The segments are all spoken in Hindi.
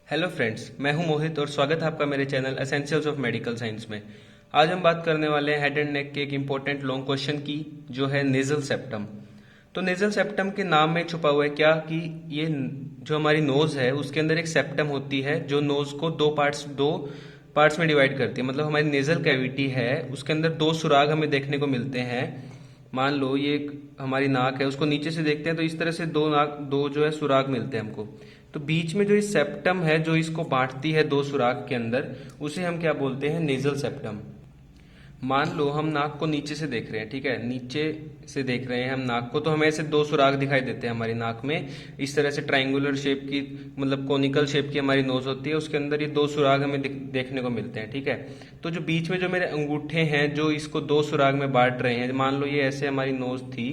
हेलो फ्रेंड्स, मैं हूं मोहित और स्वागत है आपका मेरे channel essentials of medical science में। आज हम बात करने वाले हैं हेड एंड नेक के एक इम्पोर्टेंट लॉन्ग क्वेश्चन की, जो है नेजल सेप्टम। तो नेजल सेप्टम के नाम में छुपा हुआ है क्या कि ये जो हमारी नोज है उसके अंदर एक सेप्टम होती है जो नोज को दो पार्ट्स में डिवाइड करती है। मतलब हमारी नेजल कैविटी है, उसके अंदर दो सुराग हमें देखने को मिलते हैं। मान लो ये एक हमारी नाक है, उसको नीचे से देखते हैं तो इस तरह से दो जो है सुराग मिलते हैं हमको। तो बीच में जो ये सेप्टम है जो इसको बांटती है दो सुराग के अंदर, उसे हम क्या बोलते हैं? Nasal septum. मान लो हम नाक को नीचे से देख रहे हैं, ठीक है, नीचे से देख रहे हैं हम नाक को, तो हमें ऐसे दो सुराग दिखाई देते हैं हमारी नाक में। इस तरह से ट्रायंगुलर शेप की, मतलब कोनिकल शेप की हमारी नोज होती है, उसके अंदर ये दो सुराग हमें देखने को मिलते हैं, ठीक है। तो जो बीच में जो मेरे अंगूठे हैं जो इसको दो सुराग में बांट रहे हैं, मान लो ये ऐसे हमारी नोज थी,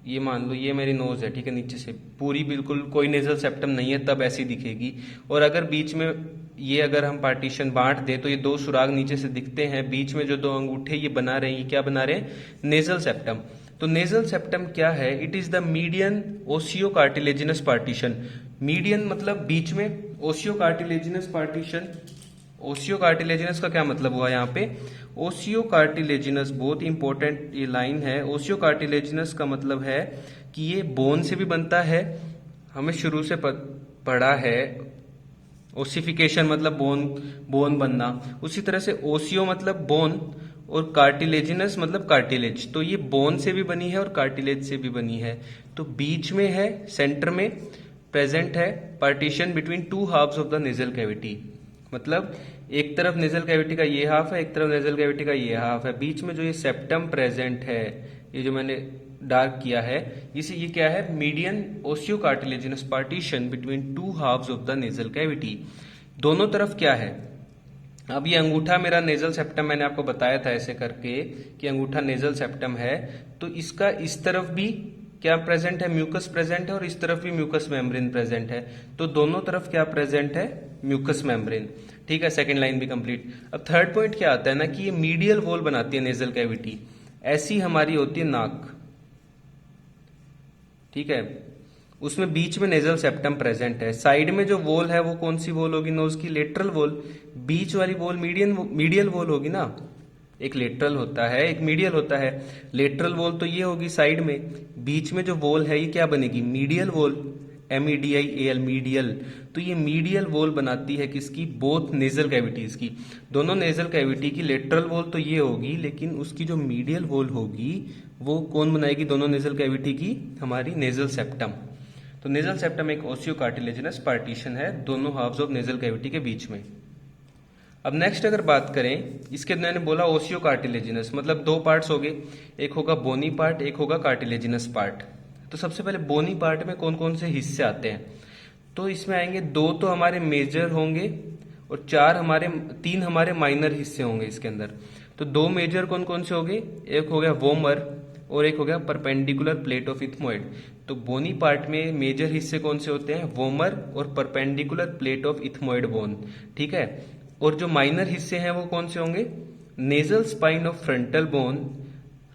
ये मान लो ये मेरी नोज है, ठीक है, नीचे से पूरी बिल्कुल कोई नेजल सेप्टम नहीं है तब ऐसी दिखेगी। और अगर बीच में ये अगर हम पार्टीशन बांट दे तो ये दो सुराग नीचे से दिखते हैं, बीच में जो दो अंगूठे ये बना रहे हैं, ये क्या बना रहे हैं? Nasal septum. तो नेजल सेप्टम क्या है? It is the median osseocartilaginous partition. Median मतलब बीच में, osseocartilaginous partition. Osseocartilaginous का क्या मतलब हुआ यहाँ पे? ओसियो कार्टिलेजिनस बहुत इंपॉर्टेंट ये लाइन है। ओसियो कार्टिलेजिनस का मतलब है कि ये बोन से भी बनता है, हमें शुरू से पढ़ा है। ओसिफिकेशन मतलब बोन, बोन बनना। उसी तरह से ओसियो मतलब बोन और कार्टिलेजिनस मतलब कार्टिलेज। तो ये बोन से भी बनी है और कार्टिलेज से भी बनी है। तो बीच में है, सेंटर में प्रेजेंट है partition between two halves of the nasal cavity. मतलब एक तरफ नेजल कैविटी का ये हाफ है, एक तरफ नेजल कैविटी का ये हाफ है। बीच में जो ये सेप्टम प्रेजेंट है, ये जो मैंने डार्क किया है, इसे ये क्या है? Median osseocartilaginous partition between two halves of the nasal cavity. दोनों तरफ क्या है? अब ये अंगूठा मेरा नेजल सेप्टम, मैंने आपको बताया था ऐसे करके कि अंगूठा नेजल सेप्टम है। तो इसका इस तरफ भी क्या प्रेजेंट है? म्यूकस प्रेजेंट है, और इस तरफ भी म्यूकस मेम्ब्रेन प्रेजेंट है। तो दोनों तरफ क्या प्रेजेंट है? म्यूकस मेम्ब्रेन, ठीक है। सेकंड लाइन भी कंप्लीट। अब थर्ड पॉइंट क्या आता है ना कि ये मीडियल वॉल बनाती है नेजल कैविटी। ऐसी हमारी होती है नाक, ठीक है, उसमें बीच में नेजल सेप्टम प्रेजेंट है। साइड में जो वॉल है वो कौन सी वॉल होगी? नोज की लेटरल वॉल। बीच वाली वॉल मीडियल वॉल होगी ना। एक लेटरल होता है, एक मीडियल होता है। लेटरल वॉल तो ये होगी साइड में, बीच में जो वॉल है ये क्या बनेगी? Medial wall. MEDIAL, medial. तो ये मीडियल वॉल बनाती है किसकी? बोथ नेजल कैविटीज की। दोनों नेजल कैविटी की लेटरल वॉल तो ये होगी, लेकिन उसकी जो मीडियल वॉल होगी वो कौन बनाएगी दोनों नेजल कैविटी की? हमारी नेजल सेप्टम। तो नेजल सेप्टम एक ओसियो कार्टिलेजिनस पार्टीशन है दोनों हाफ्स ऑफ नेजल कैविटी के बीच में। अब नेक्स्ट अगर बात करें, इसके मैंने बोला ओसियो कार्टिलेजिनस मतलब दो पार्ट्स हो गए, एक होगा बोनी पार्ट, एक होगा कार्टिलेजिनस पार्ट। तो सबसे पहले बोनी पार्ट में कौन कौन से हिस्से आते हैं? तो इसमें आएंगे दो तो हमारे मेजर होंगे और तीन हमारे माइनर हिस्से होंगे इसके अंदर। तो दो मेजर कौन कौन से होंगे? एक हो गया वोमर और एक हो गया परपेंडिकुलर प्लेट ऑफ इथमोइड। तो बोनी पार्ट में मेजर हिस्से कौन से होते हैं? वोमर और perpendicular plate of ethmoid bone, ठीक है। और जो माइनर हिस्से हैं वो कौन से होंगे? Nasal spine of frontal bone,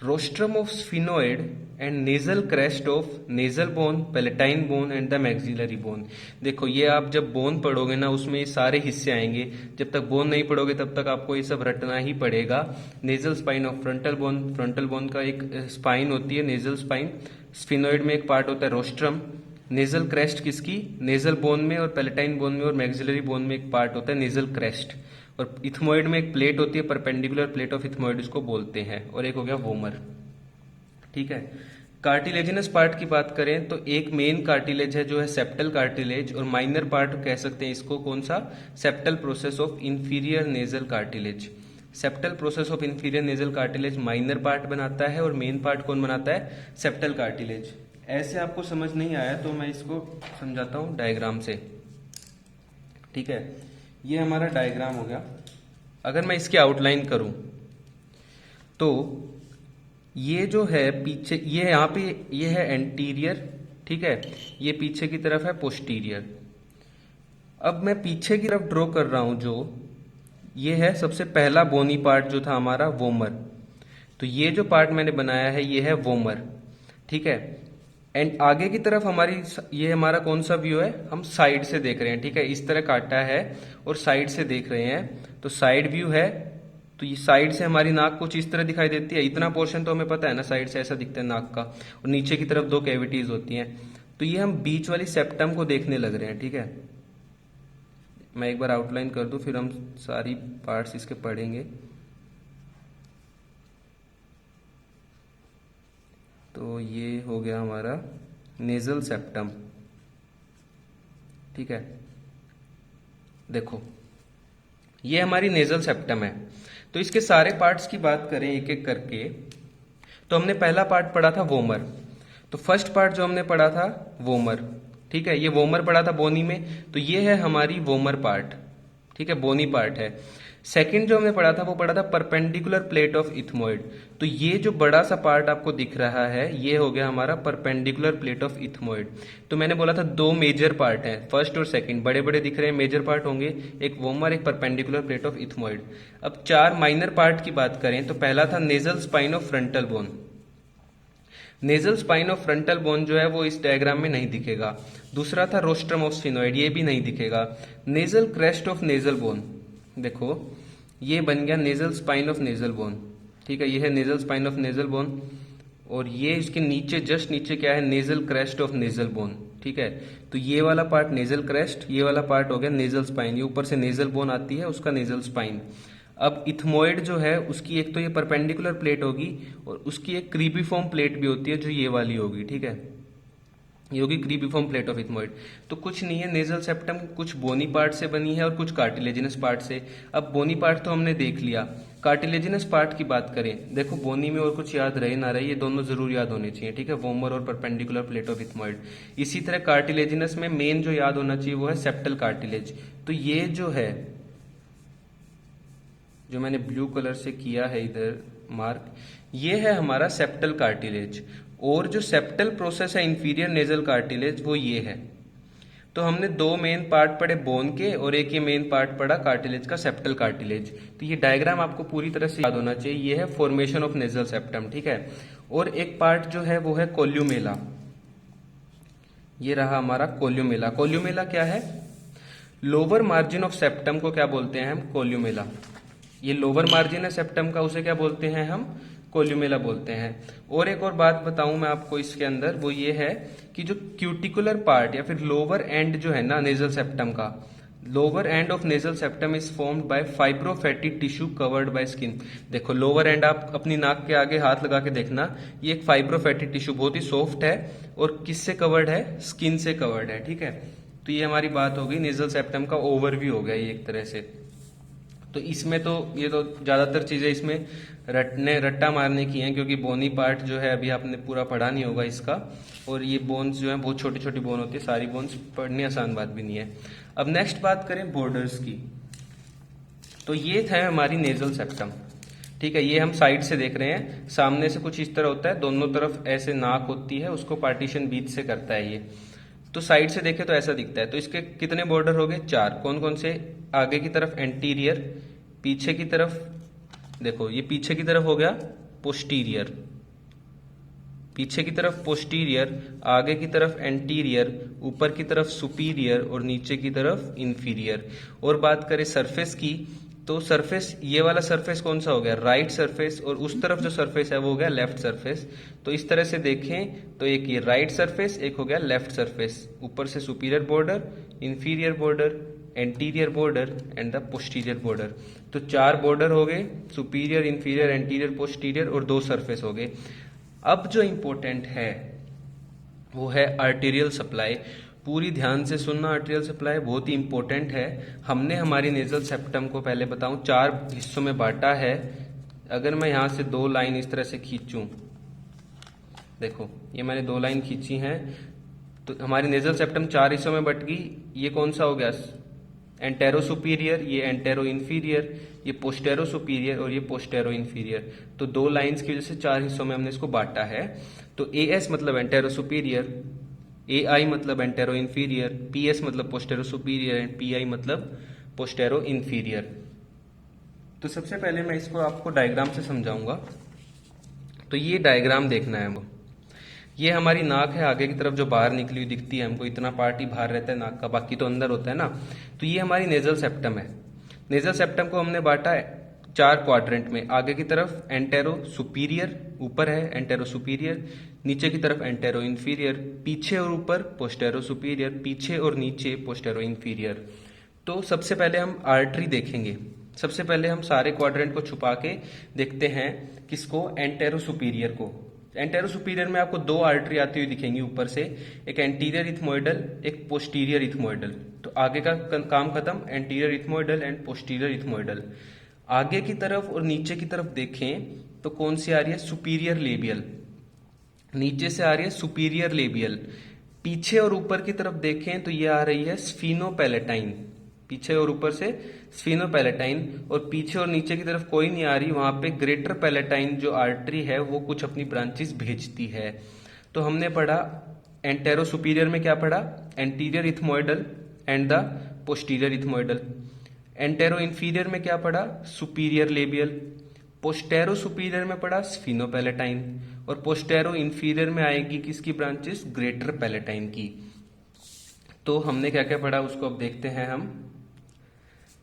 rostrum of sphenoid and nasal crest of nasal bone, palatine bone and the maxillary bone. देखो ये आप जब बोन पढ़ोगे ना उसमें ये सारे हिस्से आएंगे। जब तक बोन नहीं पढ़ोगे तब तक आपको ये सब रटना ही पड़ेगा। Nasal spine of frontal bone, frontal bone का एक स्पाइन होती है नेजल स्पाइन। स्फिनोइड में एक पार्ट होता है रोस्ट्रम। नेजल क्रेस्ट किसकी? नेजल बोन में, और पैलेटाइन बोन में और मैक्सिलरी बोन में एक पार्ट होता है नेजल क्रेस्ट। और इथमोइड में एक प्लेट होती है, परपेंडिकुलर प्लेट ऑफ इथमोइड इसको बोलते हैं। और एक हो गया वोमर, ठीक है। कार्टिलेजिनस पार्ट की बात करें तो एक मेन कार्टिलेज है जो है सेप्टल कार्टिलेज, और माइनर पार्ट कह सकते हैं इसको कौन सा? Septal process of inferior nasal cartilage. Septal process of inferior nasal cartilage minor part बनाता है और मेन पार्ट कौन बनाता है? Septal cartilage. ऐसे आपको समझ नहीं आया तो मैं इसको समझाता हूं डायग्राम से, ठीक है। ये हमारा डायग्राम हो गया। अगर मैं इसकी आउटलाइन करूं तो ये जो है पीछे, ये यहाँ पे ये है एंटीरियर, ठीक है, ये पीछे की तरफ है पोस्टीरियर। अब मैं पीछे की तरफ ड्रॉ कर रहा हूं, जो ये है सबसे पहला बोनी पार्ट जो था हमारा वोमर। तो ये जो पार्ट मैंने बनाया है ये है वोमर, ठीक है। एंड आगे की तरफ हमारी, ये हमारा कौन सा व्यू है, हम साइड से देख रहे हैं, ठीक है, इस तरह काटा है और साइड से देख रहे हैं, तो साइड व्यू है। तो ये साइड से हमारी नाक कुछ इस तरह दिखाई देती है, इतना पोर्शन तो हमें पता है ना, साइड से ऐसा दिखता है नाक का, और नीचे की तरफ दो कैविटीज होती हैं। तो ये हम बीच वाली सेप्टम को देखने लग रहे हैं, ठीक है। मैं एक बार आउटलाइन कर दूं, फिर हम सारी पार्ट्स इसके पढ़ेंगे। तो ये हो गया हमारा नेजल सेप्टम, ठीक है। देखो ये हमारी नेजल सेप्टम है। तो इसके सारे पार्ट्स की बात करें एक एक करके, तो हमने पहला पार्ट पढ़ा था वोमर। तो फर्स्ट पार्ट जो हमने पढ़ा था वोमर, ठीक है, ये वोमर पढ़ा था बोनी में, तो ये है हमारी वोमर पार्ट, ठीक है, बोनी पार्ट है। सेकंड जो हमने पढ़ा था वो पढ़ा था परपेंडिकुलर प्लेट ऑफ इथमोइड। तो ये जो बड़ा सा पार्ट आपको दिख रहा है ये हो गया हमारा परपेंडिकुलर प्लेट ऑफ इथमोइड। तो मैंने बोला था दो मेजर पार्ट हैं, फर्स्ट और सेकंड, बड़े बड़े दिख रहे हैं, मेजर पार्ट होंगे, एक वोमर, एक परपेंडिकुलर प्लेट ऑफ इथमोइड। अब चार माइनर पार्ट की बात करें तो पहला था nasal spine of frontal bone. Nasal spine of frontal bone जो है वो इस डायग्राम में नहीं दिखेगा। दूसरा था रोस्ट्रम ऑफ स्फिनोइड, ये भी नहीं दिखेगा। Nasal crest of nasal bone, देखो ये बन गया nasal spine of nasal bone, ठीक है, ये है nasal spine of nasal bone, और ये इसके नीचे जस्ट नीचे क्या है, nasal crest of nasal bone, ठीक है। तो ये वाला पार्ट नेजल क्रेस्ट, ये वाला पार्ट हो गया नेजल स्पाइन, ये ऊपर से नेजल बोन आती है उसका नेजल स्पाइन। अब इथमोइड जो है उसकी एक तो ये परपेंडिकुलर प्लेट होगी और उसकी एक क्रीबीफॉर्म प्लेट भी होती है जो ये वाली होगी, ठीक है, ये होगी क्रीबीफॉर्म प्लेट ऑफ इथमोइड। तो कुछ नहीं है, नेजल सेप्टम कुछ बोनी पार्ट से बनी है और कुछ कार्टिलेजिनस पार्ट से। अब बोनी पार्ट तो हमने देख लिया, कार्टिलेजिनस पार्ट की बात करें, देखो बोनी में और कुछ याद रहे ना रहे, ये दोनों जरूर याद होने चाहिए, ठीक है, वोमर और परपेंडिकुलर प्लेट ऑफ इथमोइड। इसी तरह कार्टिलेजिनस में मेन जो याद होना चाहिए वो है सेप्टल कार्टिलेज। तो ये जो है, जो मैंने ब्लू कलर से किया है इधर मार्क, ये है हमारा सेप्टल कार्टिलेज। और जो सेप्टल प्रोसेस है इंफीरियर नेजल कार्टिलेज वो ये है। तो हमने दो मेन पार्ट पढ़े बोन के और एक ये मेन पार्ट पढ़ा कार्टिलेज का, सेप्टल कार्टिलेज। तो ये डायग्राम आपको पूरी तरह से याद होना चाहिए, ये है फॉर्मेशन ऑफ नेजल सेप्टम, ठीक है। और एक पार्ट जो है वो है कोल्यूमेला, ये रहा हमारा कोल्यूमेला। कोल्यूमेला क्या है, लोअर मार्जिन ऑफ सेप्टम को क्या बोलते हैं हम, कोल्यूमेला। ये लोअर मार्जिन है सेप्टम का, उसे क्या बोलते हैं हम, कोल्यूमेला बोलते हैं। और एक और बात बताऊं मैं आपको इसके अंदर, वो ये है कि जो क्यूटिकुलर पार्ट या फिर लोअर एंड जो है ना नेजल सेप्टम का, lower end of nasal septum is formed by fibrofatty tissue covered by skin. देखो लोअर एंड आप अपनी नाक के आगे हाथ लगा के देखना, ये एक फाइब्रोफैटी टिश्यू बहुत ही सॉफ्ट है और किससे कवर्ड है, स्किन से कवर्ड है, ठीक है। तो ये हमारी बात हो गई नेजल सेप्टम का ओवरव्यू हो गया ये एक तरह से। तो इसमें तो ये तो ज्यादातर चीजें इसमें रट्टा मारने की हैं, क्योंकि बोनी पार्ट जो है अभी आपने पूरा पढ़ा नहीं होगा इसका, और ये बोन्स जो है बहुत छोटी छोटी बोन होती है, सारी बोन्स पढ़नी आसान बात भी नहीं है। अब नेक्स्ट बात करें बॉर्डर्स की, तो ये था हमारी नेजल सेप्टम, ठीक है, ये हम साइड से देख रहे हैं, सामने से कुछ इस तरह होता है, दोनों तरफ ऐसे नाक होती है, उसको पार्टीशन बीच से करता है ये। तो साइड से देखे तो ऐसा दिखता है। तो इसके कितने बॉर्डर हो गए, चार। कौन कौन से, आगे की तरफ एंटीरियर, पीछे की तरफ, देखो ये पीछे की तरफ हो गया पोस्टीरियर, पीछे की तरफ पोस्टीरियर, आगे की तरफ एंटीरियर, ऊपर की तरफ सुपीरियर और नीचे की तरफ इंफीरियर। और बात करें सरफेस की, तो सरफेस, ये वाला सरफेस कौन सा हो गया, राइट सरफेस, और उस तरफ जो सरफेस है वो हो गया लेफ्ट सरफेस। तो इस तरह से देखें तो एक ये राइट सरफेस, एक हो गया लेफ्ट सरफेस, ऊपर से superior border, inferior border, anterior border and the posterior border. तो चार बॉर्डर हो गए, सुपीरियर, इंफीरियर, एंटीरियर, पोस्टीरियर, और दो सरफेस हो गए। अब जो इंपॉर्टेंट है वो है आर्टेरियल सप्लाई। पूरी ध्यान से सुनना, आर्टेरियल सप्लाई बहुत ही इंपॉर्टेंट है। हमने हमारी नेजल सेप्टम को पहले बताऊं चार हिस्सों में बांटा है। अगर मैं यहां से दो लाइन इस तरह से खींचूं, देखो ये मैंने दो लाइन खींची हैं, तो हमारी नेजल सेप्टम चार हिस्सों में बट गई। ये कौन सा हो गया, एंटेरो सुपीरियर, ये एंटेरो इंफीरियर, ये पोस्टेरो सुपीरियर और ये पोस्टेरो इंफीरियर। तो दो लाइंस की वजह से चार हिस्सों में हमने इसको बांटा है। तो एएस मतलब एंटेरो सुपीरियर, एआई मतलब एंटेरो इंफीरियर, पीएस मतलब पोस्टेरो सुपीरियर एंड पीआई मतलब पोस्टेरो इंफीरियर। तो सबसे पहले मैं इसको आपको डायग्राम से समझाऊंगा। तो ये डायग्राम देखना है हमको। ये हमारी नाक है, आगे की तरफ जो बाहर निकली हुई दिखती है हमको, इतना पार्ट ही बाहर रहता है नाक का, बाकी तो अंदर होता है ना। तो ये हमारी नेजल सेप्टम है। नेजल सेप्टम को हमने बांटा है 4 क्वाड्रेंट में। आगे की तरफ एंटेरो सुपीरियर, ऊपर है एंटेरो सुपीरियर, नीचे की तरफ एंटेरो इंफीरियर, पीछे और ऊपर पोस्टेरो सुपीरियर, पीछे और नीचे पोस्टेरो इंफीरियर। तो सबसे पहले हम आर्टरी देखेंगे। सबसे पहले हम सारे क्वाड्रेंट को छुपा के देखते हैं किसको, एंटेरो सुपीरियर को। एंटेरो सुपीरियर में आपको 2 आर्टरी आती हुई दिखेंगी ऊपर से, एक एंटीरियर इथमोइडल, एक पोस्टीरियर इथमोइडल। तो आगे का काम खत्म, anterior ethmoidal and posterior ethmoidal. आगे की तरफ और नीचे की तरफ देखें तो कौन सी आ रही है, सुपीरियर लेबियल। नीचे से आ रही है सुपीरियर लेबियल। पीछे और ऊपर की तरफ देखें तो ये आ रही है स्फीनोपैलेटाइन। पीछे और ऊपर से स्फीनोपैलेटाइन, और पीछे और नीचे की तरफ कोई नहीं आ रही, वहां पे ग्रेटर पैलेटाइन जो आर्टरी है वो कुछ अपनी ब्रांचेस भेजती है। तो हमने पढ़ा एंटेरो सुपीरियर में क्या पढ़ा, anterior ethmoidal and the posterior ethmoidal. Antero inferior में क्या पढ़ा, सुपीरियर लेबियल। पोस्टेरो सुपीरियर में पढ़ा स्फीनोपैलेटाइन, और पोस्टेरो इंफीरियर में आएगी किसकी ब्रांचेस, ग्रेटर पैलेटाइन की। तो हमने क्या क्या पढ़ा उसको अब देखते हैं हम।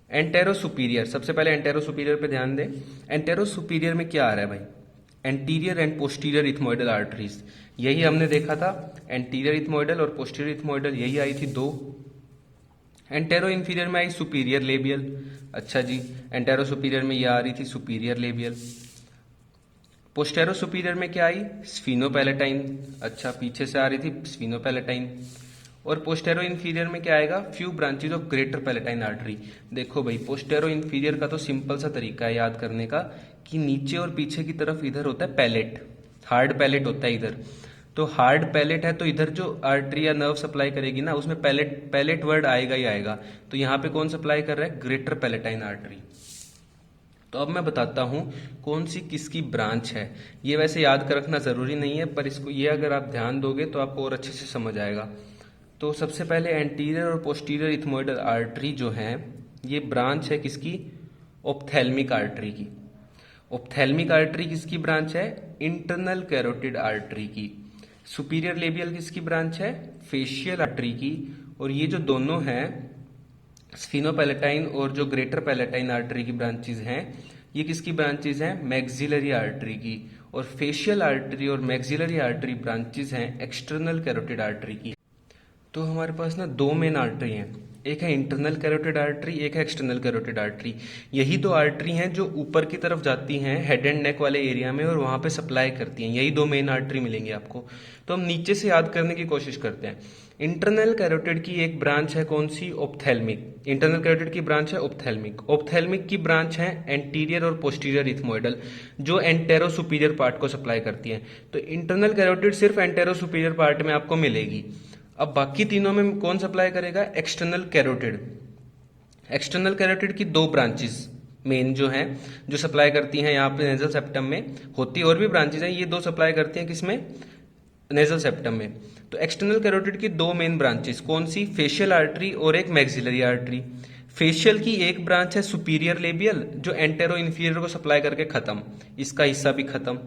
एंटेरो सुपीरियर, सबसे पहले एंटेरो सुपीरियर पे ध्यान दें। एंटेरो सुपीरियर में क्या आ रहा है भाई, anterior and posterior ethmoidal arteries, यही हमने देखा था। एंटीरियर इथमोइडल और पोस्टीरियर इथमोइडल यही आई थी 2। एंटेरो इंफीरियर में आई सुपीरियर लेबियल। अच्छा जी, एंटेरो सुपीरियर में ये आ रही थी सुपीरियर लेबियल। पोस्टेरो सुपीरियर में क्या आई, स्फीनोपैलेटाइन। अच्छा, पीछे से आ रही थी स्फीनोपैलेटाइन। और पोस्टेरो इंफीरियर में क्या आएगा, few branches of greater palatine artery. देखो भाई, पोस्टेरो इंफीरियर का तो सिंपल सा तरीका है याद करने का कि नीचे और पीछे की तरफ इधर होता है पैलेट, हार्ड पैलेट होता है इधर। तो हार्ड पैलेट है तो इधर जो आर्टरी या नर्व सप्लाई करेगी ना, उसमें पैलेट वर्ड आएगा ही आएगा। तो यहाँ पे कौन सप्लाई कर रहा है, ग्रेटर पैलेटाइन आर्टरी। तो अब मैं बताता हूं कौन सी किसकी ब्रांच है। ये वैसे याद कर रखना जरूरी नहीं है, पर इसको ये अगर आप ध्यान दोगे तो आपको और अच्छे से समझ आएगा। तो सबसे पहले एंटीरियर और पोस्टीरियर इथमोइडल आर्टरी जो है, ये ब्रांच है किसकी, ओप्थेल्मिक आर्टरी की। ओप्थेल्मिक आर्टरी किसकी ब्रांच है, इंटरनल कैरोटिड आर्टरी की। सुपीरियर लेबियल किसकी ब्रांच है, फेशियल आर्टरी की। और ये जो दोनों हैं, स्फीनोपैलेटाइन और जो ग्रेटर पैलेटाइन आर्टरी की ब्रांचेज हैं, ये किसकी ब्रांचेज हैं, मैक्सिलरी आर्टरी की। और फेशियल आर्टरी और मैक्सिलरी आर्टरी ब्रांचेज हैं एक्सटर्नल कैरोटिड आर्टरी की। तो हमारे पास ना 2 मेन आर्टरी हैं, एक है इंटरनल कैरोटिड आर्टरी, एक है एक्सटर्नल कैरोटिड आर्टरी। यही 2 आर्टरी हैं जो ऊपर की तरफ जाती हैं हेड एंड नेक वाले एरिया में और वहां पे सप्लाई करती हैं। यही 2 मेन आर्टरी मिलेंगे आपको। तो हम नीचे से याद करने की कोशिश करते हैं। इंटरनल कैरोटिड की एक ब्रांच है कौन सी, ओप्थेल्मिक। इंटरनल कैरोटिड की ब्रांच है ओप्थेल्मिक। ओप्थेल्मिक की ब्रांच है एंटीरियर और पोस्टीरियर इथमोइडल, जो एंटेरो सुपीरियर पार्ट को सप्लाई करती है। तो इंटरनल कैरोटिड सिर्फ एंटेरो सुपीरियर पार्ट में आपको मिलेगी। अब बाकी तीनों में कौन सप्लाई करेगा, एक्सटर्नल कैरोटिड। एक्सटर्नल कैरोटिड की 2 ब्रांचेस मेन जो हैं, जो सप्लाई करती हैं यहाँ पे नेजल सेप्टम में। होती और भी ब्रांचेस हैं, ये 2 सप्लाई करती हैं किसमें, नेजल सेप्टम में। तो एक्सटर्नल कैरोटिड की 2 मेन ब्रांचेस कौन सी, फेशियल आर्टरी और एक मैक्सिलरी आर्टरी। फेशियल की एक ब्रांच है सुपीरियर लेबियल, जो एंटेरो इंफीरियर को सप्लाई करके खत्म, इसका हिस्सा भी खत्म।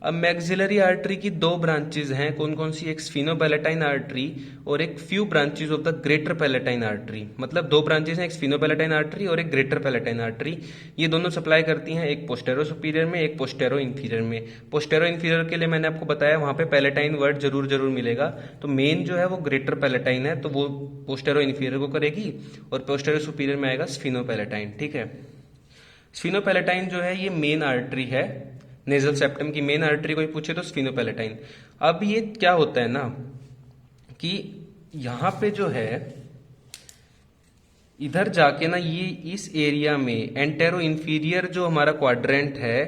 अब मैक्सिलरी आर्टरी की 2 ब्रांचेज हैं, कौन कौन सी, एक स्फीनोपैलेटाइन आर्टरी और एक few branches of the greater palatine artery. मतलब 2 ब्रांचेज हैं, एक स्फीनोपैलेटाइन आर्टरी और एक ग्रेटर पैलेटाइन आर्टरी। ये दोनों सप्लाई करती हैं एक पोस्टेरो सुपीरियर में, एक पोस्टेरो इंफीरियर में। पोस्टेरो इंफीरियर के लिए मैंने आपको बताया वहां पे पैलेटाइन वर्ड जरूर मिलेगा। तो मेन जो है वो ग्रेटर पैलेटाइन है, तो वो पोस्टेरो इंफीरियर को करेगी, और पोस्टेरो सुपीरियर में आएगा स्फीनोपैलेटाइन। ठीक है, स्फीनोपैलेटाइन जो है ये मेन आर्टरी है, नेजल सेप्टम की मेन आर्टरी कोई पूछे तो स्फीनोपैलेटाइन। अब ये क्या होता है ना कि यहां पे जो है इधर जाके ना, ये इस एरिया में एंटेरो इंफीरियर जो हमारा क्वाड्रेंट है,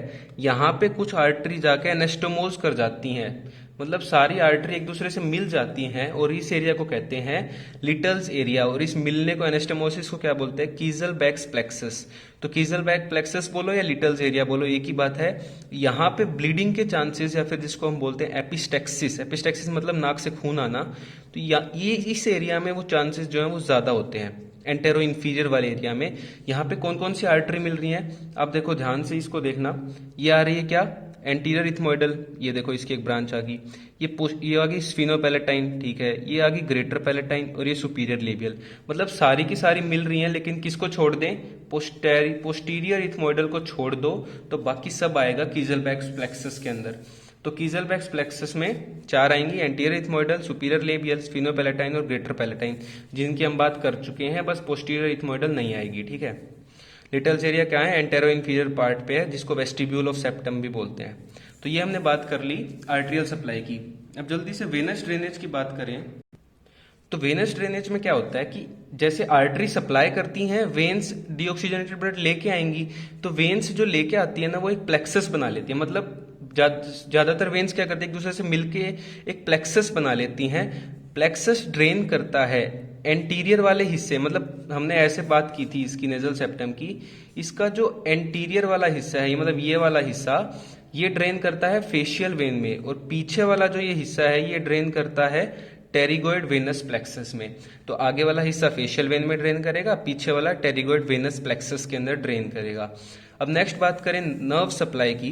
यहां पे कुछ आर्टरी जाके एनेस्टोमोज कर जाती हैं। मतलब सारी आर्टरी एक दूसरे से मिल जाती हैं और इस एरिया को कहते हैं लिटल्स एरिया। और इस मिलने को, एनेस्टोमोसिस को क्या बोलते हैं, कीजलबैक्स प्लेक्सस। तो कीजलबैक प्लेक्सस बोलो या लिटल्स एरिया बोलो, एक ही बात है। यहाँ पे ब्लीडिंग के चांसेस, या फिर जिसको हम बोलते हैं एपिस्टेक्सिस, एपिस्टेक्सिस मतलब नाक से खून आना, तो ये इस एरिया में वो चांसेस जो है वो ज्यादा होते हैं, एंटेरो इंफीरियर वाले एरिया में। यहाँ पे कौन कौन सी आर्टरी मिल रही है, आप देखो ध्यान से इसको देखना। ये आ रही है क्या, एंटीरियर इथमोइडल, ये देखो इसकी एक ब्रांच आ गई। ये आ गई स्फिनोपैलेटाइन, ठीक है। ये आ गई ग्रेटर पैलेटाइन और ये सुपीरियर लेबियल। मतलब सारी की सारी मिल रही हैं, लेकिन किसको छोड़ दें? पोस्टीरियर इथमोइडल को छोड़ दो तो बाकी सब आएगा कीजलबैक्स प्लेक्सस के अंदर। तो कीजलबैक्स प्लेक्सस में 4 आएंगी, एंटीरियर इथमोइडल, सुपीरियर लेबियल, स्फिनोपैलेटाइन और ग्रेटर पैलेटाइन, जिनकी हम बात कर चुके हैं। बस पोस्टीरियर इथमोइडल नहीं आएगी, ठीक है। लिटल्स एरिया क्या है? एंटेरो इन्फीरियर पार्ट पे है, जिसको वेस्टिब्यूल ऑफ सेप्टम भी बोलते हैं। तो ये हमने बात कर ली आर्टेरियल सप्लाई की। अब जल्दी से वेनस ड्रेनेज की बात करें तो वेनस ड्रेनेज में क्या होता है कि जैसे आर्टरी सप्लाई करती हैं, वेन्स डीऑक्सीजनेटेड ब्लड लेके आएंगी, तो वेन्स जो लेके आती है ना, वो एक प्लेक्सस बना लेती है। मतलब ज्यादातर वेन्स क्या करती है, एक दूसरे से मिलके एक प्लेक्सस बना लेती हैं। प्लेक्सस ड्रेन करता है एंटीरियर वाले हिस्से, मतलब हमने ऐसे बात की थी इसकी नेजल सेप्टम की, इसका जो एंटीरियर वाला हिस्सा है, मतलब ये वाला हिस्सा, ये ड्रेन करता है फेशियल वेन में, और पीछे वाला जो ये हिस्सा है ये ड्रेन करता है टेरिगोइड वेनस प्लेक्सस में। तो आगे वाला हिस्सा फेशियल वेन में ड्रेन करेगा, पीछे वाला टेरिगोइड वेनस प्लेक्सस के अंदर ड्रेन करेगा। अब नेक्स्ट बात करें नर्व सप्लाई की,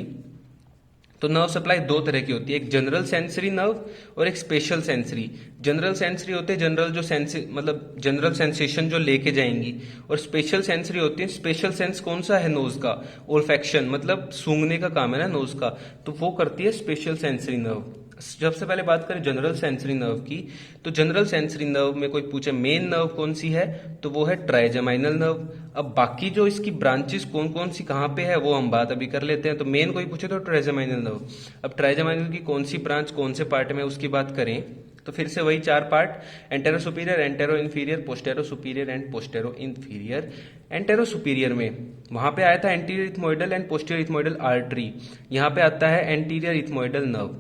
तो नर्व सप्लाई 2 तरह की होती है, एक जनरल सेंसरी नर्व और एक स्पेशल सेंसरी। जनरल सेंसरी होते हैं जनरल जो मतलब जनरल सेंसेशन जो लेके जाएंगी, और स्पेशल सेंसरी होती है, स्पेशल सेंस कौन सा है? नोज का, ओल्फैक्शन, मतलब सूंघने का काम है ना नोज का, तो वो करती है स्पेशल सेंसरी नर्व। सबसे पहले बात करें जनरल सेंसरी नर्व की, तो जनरल सेंसरी नर्व में कोई पूछे मेन नर्व कौन सी है, तो वो है ट्राइजेमाइनल नर्व। अब बाकी जो इसकी ब्रांचेस कौन कौन सी कहाँ पे है वो हम बात अभी कर लेते हैं। तो मेन कोई पूछे तो ट्राइजेमाइनल नर्व। अब ट्राइजेमाइनल की कौन सी ब्रांच कौन से पार्ट में, उसकी बात करें तो फिर से वही 4 part, antero superior, antero inferior, postero superior and postero inferior. Antero superior में वहां पे आया था anterior ethmoidal and posterior ethmoidal artery, यहाँ पे आता है एंटीरियर इथमोइडल नर्व,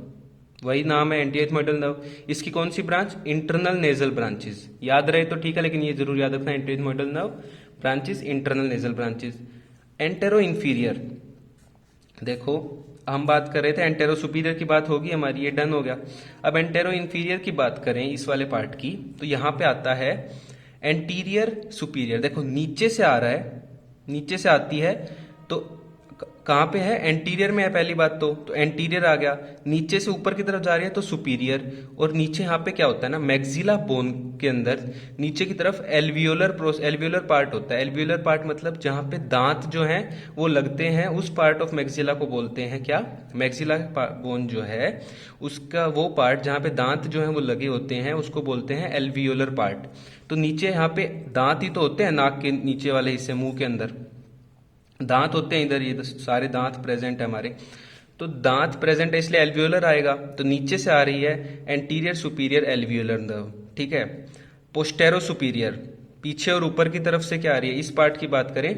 वही नाम है एंटीरियर इथमोइडल नर्व। इसकी कौन सी ब्रांच? Internal nasal branches. याद रहे तो ठीक है, लेकिन ये जरूर याद रखना, anterior ethmoidal nerve branches, internal nasal branches. Antero inferior, देखो हम बात कर रहे थे एंटेरो सुपीरियर की, बात होगी हमारी, ये डन हो गया। अब एंटेरो इन्फीरियर की बात करें इस वाले पार्ट की, तो यहां पे आता है एंटीरियर सुपीरियर। देखो नीचे से आ रहा है, नीचे से आती है, तो कहाँ पे है? एंटीरियर में है पहली बात तो एंटीरियर आ गया। नीचे से ऊपर की तरफ जा रही है तो सुपीरियर, और नीचे यहाँ पे क्या होता है ना, मैक्सिला बोन के अंदर नीचे की तरफ एल्वियोलर पार्ट होता है। एल्वियोलर पार्ट मतलब जहाँ पे दांत जो हैं वो लगते हैं, उस पार्ट ऑफ मैक्सिला को बोलते हैं क्या? मैक्सिला बोन जो है उसका वो पार्ट जहाँ पे दांत जो है वो लगे होते हैं, उसको बोलते हैं एल्वियोलर पार्ट। तो नीचे यहाँ पे दांत ही तो होते हैं, नाक के नीचे वाले हिस्से, मुंह के अंदर दांत होते हैं, इधर ये तो सारे दांत प्रेजेंट है हमारे, तो दांत प्रेजेंट है इसलिए एल्वियोलर आएगा। तो नीचे से आ रही है एंटीरियर सुपीरियर एल्वियोलर नर्व, ठीक है। पोस्टेरो सुपीरियर, पीछे और ऊपर की तरफ से क्या आ रही है, इस पार्ट की बात करें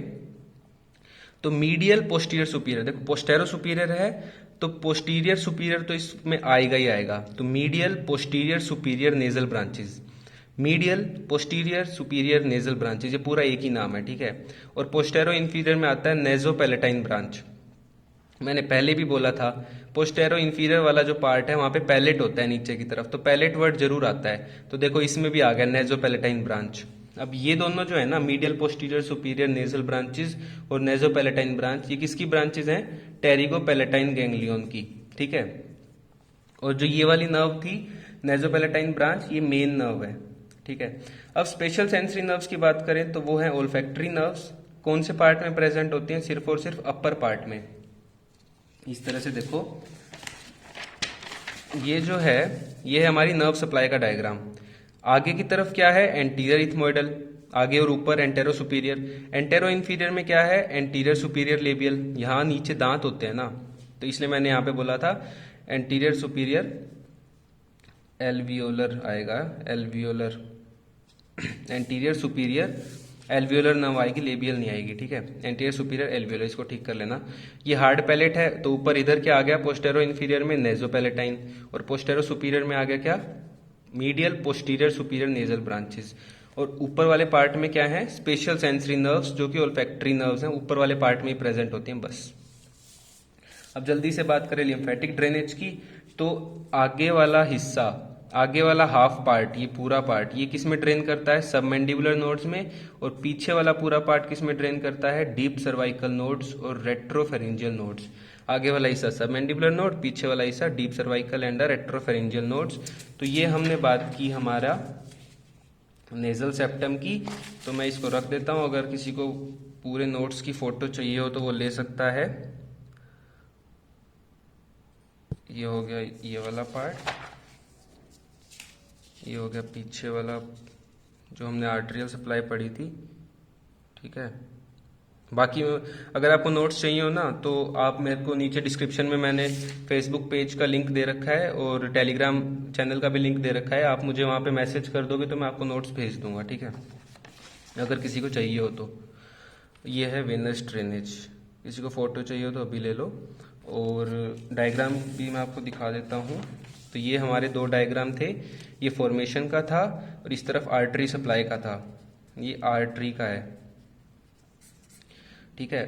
तो मीडियल पोस्टीरियर सुपीरियर। देखो पोस्टेरो सुपीरियर है तो पोस्टीरियर सुपीरियर तो इसमें आएगा ही आएगा, तो medial posterior superior nasal branches, medial posterior superior nasal branches, ये पूरा एक ही नाम है, ठीक है। और पोस्टेरो इन्फीरियर में आता है नेजोपैलेटाइन ब्रांच। मैंने पहले भी बोला था पोस्टेरो इन्फीरियर वाला जो पार्ट है वहां पे पैलेट होता है नीचे की तरफ, तो पैलेट वर्ड जरूर आता है। तो देखो इसमें भी आ गया नेजोपैलेटाइन ब्रांच। अब ये दोनों जो है ना, medial posterior superior nasal branches और नेजोपैलेटाइन ब्रांच, ये किसकी ब्रांचेज हैं? टेरिगोपैलेटाइन गैंग्लियन की, ठीक है। और जो ये वाली नर्व थी नेजोपैलेटाइन ब्रांच, ये मेन नर्व है, ठीक है। अब स्पेशल सेंसरी नर्व्स की बात करें तो वो है ओल्फैक्टरी नर्व्स। कौन से पार्ट में प्रेजेंट होती हैं? सिर्फ और सिर्फ अपर पार्ट में। इस तरह से देखो, ये जो है ये है हमारी नर्व सप्लाई का डायग्राम। आगे की तरफ क्या है? एंटीरियर इथमोइडल, आगे और ऊपर एंटेरो सुपीरियर। एंटेरो इन्फीरियर में क्या है? Anterior superior labial. यहाँ नीचे दांत होते हैं ना, तो इसलिए मैंने यहाँ पे बोला था एंटीरियर सुपीरियर एल्वियोलर आएगा, alveolar anterior superior alveolar nerve आएगी, लेबियल नहीं आएगी, ठीक है। एंटीरियर सुपीरियर एल्वियोलर, इसको ठीक कर लेना। ये हार्ड पैलेट है तो ऊपर इधर क्या आ गया? पोस्टेरो इन्फीरियर में नेजोपैलेटाइन, और पोस्टेरो सुपीरियर में आ गया क्या? Medial posterior superior nasal branches. और ऊपर वाले पार्ट में क्या है? स्पेशल सेंसरी नर्व्स, जो कि ओल्फैक्टरी नर्व्स हैं, ऊपर वाले पार्ट में ही प्रेजेंट होती हैं, बस। अब जल्दी से बात करें लिम्फेटिक ड्रेनेज की, तो आगे वाला हिस्सा, आगे वाला हाफ पार्ट, ये पूरा पार्ट, ये किस में ड्रेन करता है? सबमेंडिबुलर नोड्स में। और पीछे वाला पूरा पार्ट किस में ड्रेन करता है? डीप सर्वाइकल नोड्स और रेट्रोफेरेंजियल नोड्स। आगे वाला हिस्सा सब मैंडिबुलर नोड, पीछे वाला हिस्सा डीप सर्वाइकल एंड रेट्रोफेरेंजियल नोड्स। तो ये हमने बात की हमारा नेजल सेप्टम की। तो मैं इसको रख देता हूँ, अगर किसी को पूरे नोट्स की फोटो चाहिए हो तो वो ले सकता है। ये हो गया ये वाला पार्ट, ये हो गया पीछे वाला जो हमने आर्टेरियल सप्लाई पढ़ी थी, ठीक है। बाकी अगर आपको नोट्स चाहिए हो ना तो आप मेरे को नीचे डिस्क्रिप्शन में मैंने फेसबुक पेज का लिंक दे रखा है और टेलीग्राम चैनल का भी लिंक दे रखा है। आप मुझे वहाँ पे मैसेज कर दोगे तो मैं आपको नोट्स भेज दूंगा, ठीक है, अगर किसी को चाहिए हो तो। ये है वेनस ड्रेनेज, किसी को फोटो चाहिए हो तो अभी ले लो। और डायग्राम भी मैं आपको दिखा देता हूँ। तो ये हमारे दो डायग्राम थे, ये फॉर्मेशन का था और इस तरफ आर्टरी सप्लाई का था। ये आर्टरी का है, ठीक है।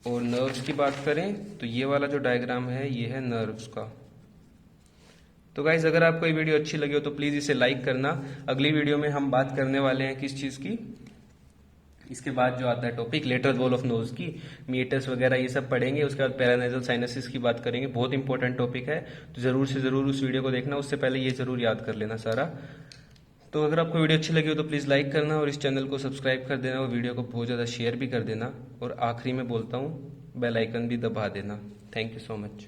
और नर्व्स की बात करें तो ये वाला जो डायग्राम है ये है नर्व्स का। तो गाइज अगर आपको ये वीडियो अच्छी लगी हो तो प्लीज़ इसे लाइक करना। अगली वीडियो में हम बात करने वाले हैं किस चीज़ की, इसके बाद जो आता है topic lateral wall of nose की, मीटर्स वगैरह ये सब पढ़ेंगे। उसके बाद पैरानेजल साइनसिस की बात करेंगे, बहुत इंपॉर्टेंट टॉपिक है। तो ज़रूर से ज़रूर उस वीडियो को देखना, उससे पहले ये ज़रूर याद कर लेना सारा। तो अगर आपको वीडियो अच्छी लगी हो तो प्लीज़ लाइक करना और इस चैनल को सब्सक्राइब कर देना और वीडियो को बहुत ज़्यादा शेयर भी कर देना। और आखिरी में बोलता हूँ बेल आइकन भी दबा देना। Thank you so much.